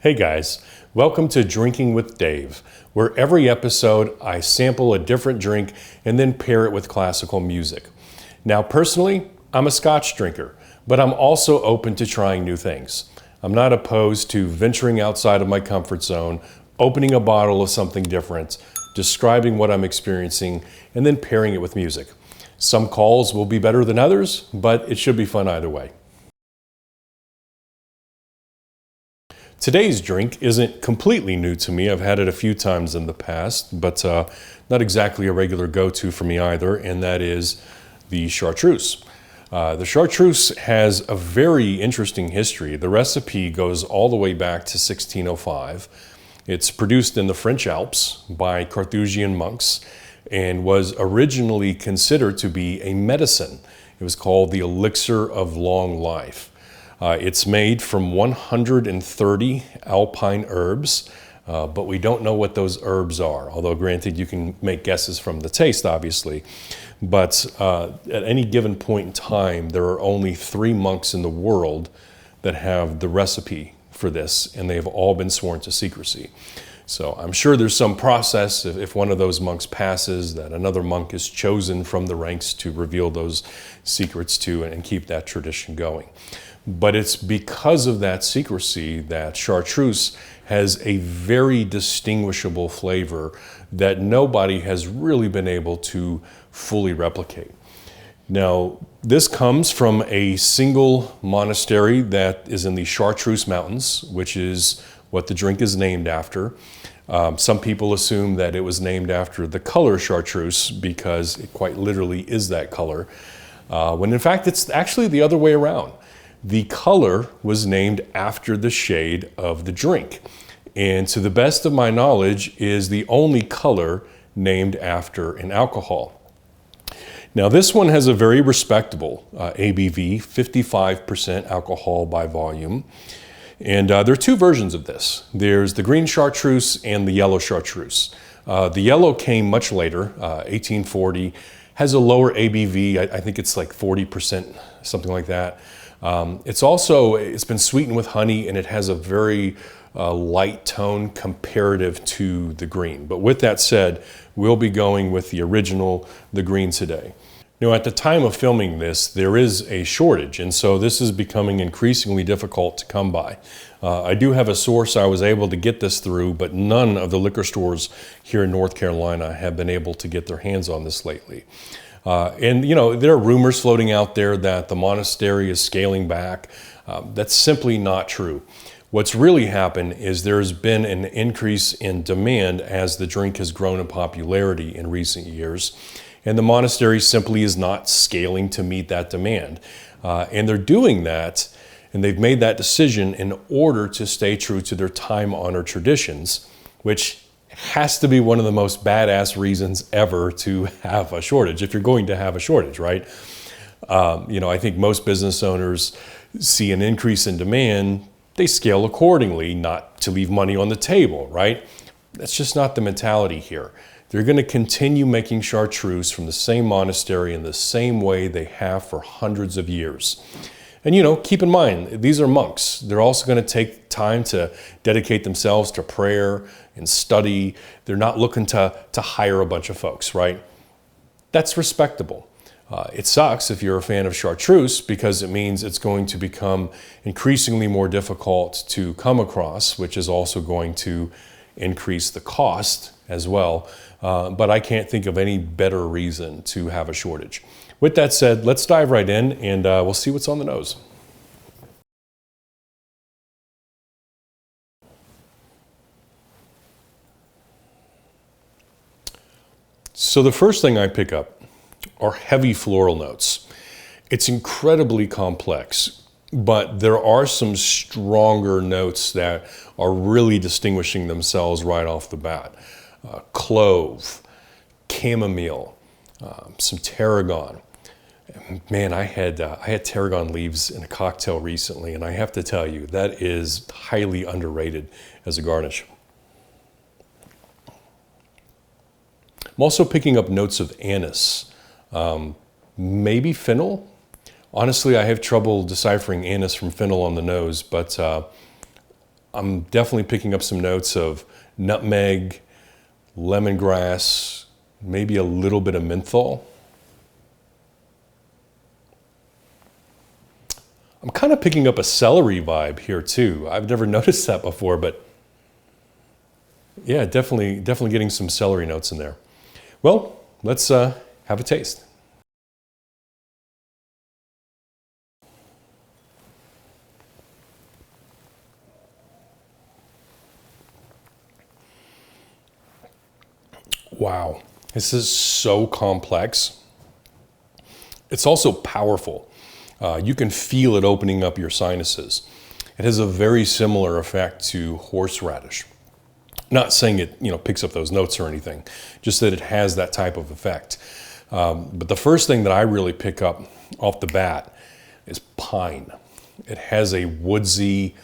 Hey guys, welcome to Drinking with Dave, where every episode I sample a different drink and then pair it with classical music. Now personally, I'm a Scotch drinker, but I'm also open to trying new things. I'm not opposed to venturing outside of my comfort zone, opening a bottle of something different, describing what I'm experiencing, and then pairing it with music. Some calls will be better than others, but it should be fun either way. Today's drink isn't completely new to me. I've had it a few times in the past, but not exactly a regular go-to for me either, and that is the Chartreuse. The Chartreuse has a very interesting history. The recipe goes all the way back to 1605. It's produced in the French Alps by Carthusian monks and was originally considered to be a medicine. It was called the elixir of long life. It's made from 130 alpine herbs, but we don't know what those herbs are, although granted you can make guesses from the taste, obviously. But at any given point in time, there are only 3 monks in the world that have the recipe for this, and they've all been sworn to secrecy. So I'm sure there's some process if one of those monks passes, that another monk is chosen from the ranks to reveal those secrets to and keep that tradition going. But it's because of that secrecy that Chartreuse has a very distinguishable flavor that nobody has really been able to fully replicate. Now, this comes from a single monastery that is in the Chartreuse Mountains, which is what the drink is named after. Some people assume that it was named after the color chartreuse because it quite literally is that color, when in fact it's actually the other way around. The color was named after the shade of the drink, and to the best of my knowledge is the only color named after an alcohol. Now this one has a very respectable ABV, 55% alcohol by volume. And there are 2 versions of this. There's the Green Chartreuse and the Yellow Chartreuse. The yellow came much later, 1840, has a lower ABV. I think it's like 40%, something like that. It's been sweetened with honey, and it has a very light tone comparative to the green. But with that said, we'll be going with the original, the green today. Now, at the time of filming this, there is a shortage, and so this is becoming increasingly difficult to come by. I do have a source I was able to get this through, but none of the liquor stores here in North Carolina have been able to get their hands on this lately. And you know, there are rumors floating out there that the monastery is scaling back. That's simply not true. What's really happened is there's been an increase in demand as the drink has grown in popularity in recent years. And the monastery simply is not scaling to meet that demand. And they're doing that, and they've made that decision in order to stay true to their time-honored traditions, which has to be one of the most badass reasons ever to have a shortage, if you're going to have a shortage, right? I think most business owners see an increase in demand, they scale accordingly, not to leave money on the table, right? That's just not the mentality here. They're going to continue making chartreuse from the same monastery in the same way they have for hundreds of years. And keep in mind, these are monks. They're also going to take time to dedicate themselves to prayer and study. They're not looking to hire a bunch of folks, right? That's respectable. It sucks if you're a fan of chartreuse because it means it's going to become increasingly more difficult to come across, which is also going to increase the cost as well. But I can't think of any better reason to have a shortage. With that said, let's dive right in and we'll see what's on the nose. So the first thing I pick up are heavy floral notes. It's incredibly complex, but there are some stronger notes that are really distinguishing themselves right off the bat. Clove, chamomile, some tarragon. Man, I had tarragon leaves in a cocktail recently, and I have to tell you, that is highly underrated as a garnish. I'm also picking up notes of anise, maybe fennel. Honestly, I have trouble deciphering anise from fennel on the nose, but I'm definitely picking up some notes of nutmeg, lemongrass, maybe a little bit of menthol. I'm kind of picking up a celery vibe here too. I've never noticed that before, but yeah, definitely getting some celery notes in there. Well, let's have a taste. Wow, this is so complex. It's also powerful. You can feel it opening up your sinuses. It has a very similar effect to horseradish. Not saying it, picks up those notes or anything, just that it has that type of effect. But the first thing that I really pick up off the bat is pine. It has a woodsy,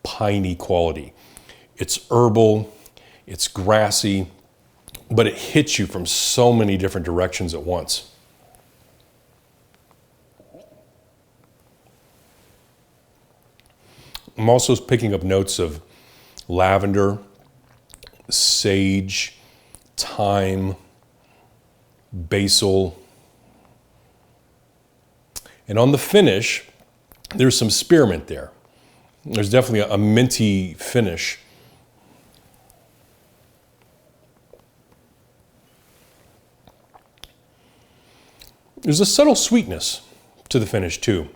piney quality. It's herbal, it's grassy, but it hits you from so many different directions at once. I'm also picking up notes of lavender, sage, thyme, basil. And on the finish, there's some spearmint there. There's definitely a minty finish. There's a subtle sweetness to the finish too.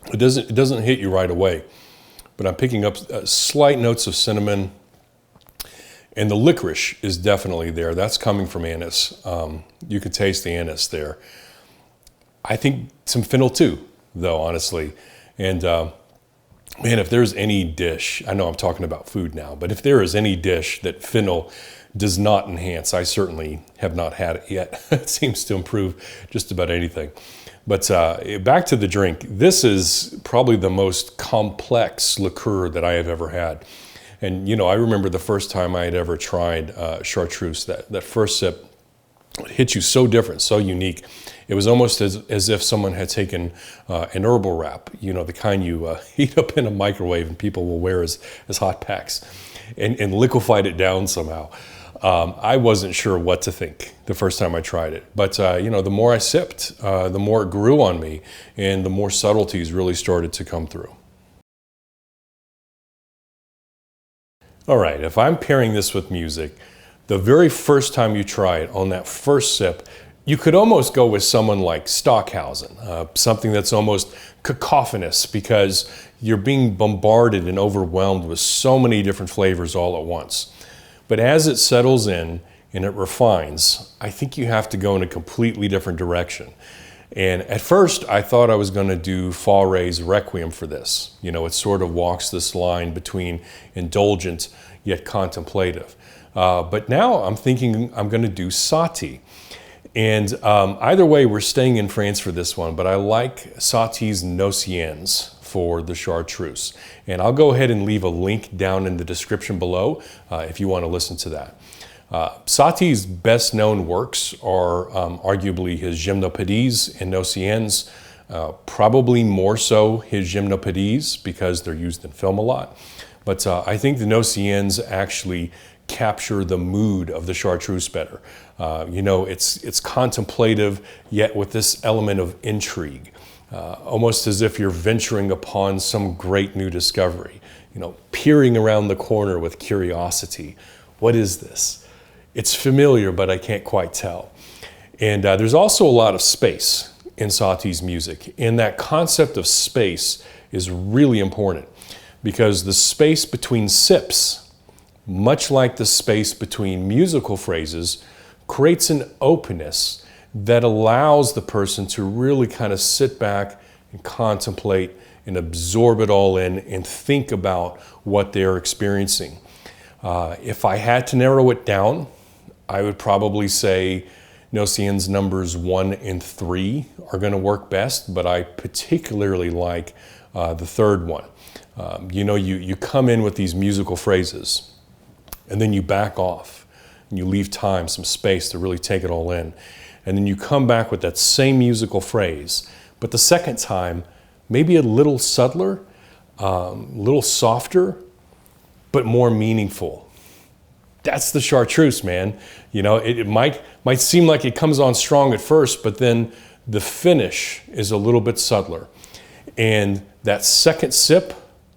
It doesn't hit you right away, but I'm picking up slight notes of cinnamon, and the licorice is definitely there. That's coming from anise. You could taste the anise there. I think some fennel too, though, honestly. And man, if there's any dish, I know I'm talking about food now, but if there is any dish that fennel does not enhance, I certainly have not had it yet. It seems to improve just about anything. But back to the drink. This is probably the most complex liqueur that I have ever had. And I remember the first time I had ever tried chartreuse, that first sip, it hit you so different, so unique. It was almost as if someone had taken an herbal wrap, the kind you heat up in a microwave and people will wear as hot packs, and liquefied it down somehow. I wasn't sure what to think the first time I tried it, but the more I sipped, the more it grew on me, and the more subtleties really started to come through. All right, if I'm pairing this with music, the very first time you try it, on that first sip, you could almost go with someone like Stockhausen, something that's almost cacophonous because you're being bombarded and overwhelmed with so many different flavors all at once. But as it settles in and it refines, I think you have to go in a completely different direction. And at first, I thought I was going to do Fauré's Requiem for this. It sort of walks this line between indulgent yet contemplative. But now I'm thinking I'm going to do Satie. And either way, we're staying in France for this one, but I like Satie's Nociens for the chartreuse. And I'll go ahead and leave a link down in the description below if you want to listen to that. Satie's best known works are arguably his Gymnopédies and Nociens, probably more so his Gymnopédies because they're used in film a lot. But I think the Nociens actually capture the mood of the chartreuse better. It's contemplative, yet with this element of intrigue, almost as if you're venturing upon some great new discovery, peering around the corner with curiosity. What is this? It's familiar, but I can't quite tell. And there's also a lot of space in Satie's music, and that concept of space is really important because the space between sips, much like the space between musical phrases, creates an openness that allows the person to really kind of sit back and contemplate and absorb it all in and think about what they're experiencing. If I had to narrow it down, I would probably say Nociens numbers 1 and 3 are going to work best, but I particularly like the third one. You come in with these musical phrases, and then you back off, and you leave time, some space to really take it all in. And then you come back with that same musical phrase, but the second time, maybe a little subtler, a little softer, but more meaningful. That's the Chartreuse, man. You know, it might seem like it comes on strong at first, but then the finish is a little bit subtler. And that second sip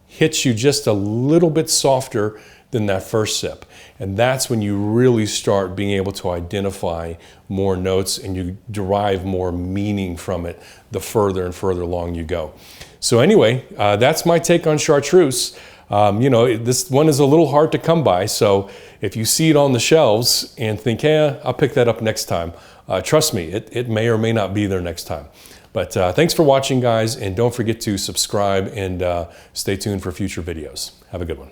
hits you just a little bit softer than that first sip. And that's when you really start being able to identify more notes and you derive more meaning from it the further and further along you go. So anyway, that's my take on Chartreuse. You know, this one is a little hard to come by, so if you see it on the shelves and think, hey, I'll pick that up next time, trust me, it may or may not be there next time. But thanks for watching, guys, and don't forget to subscribe and stay tuned for future videos. Have a good one.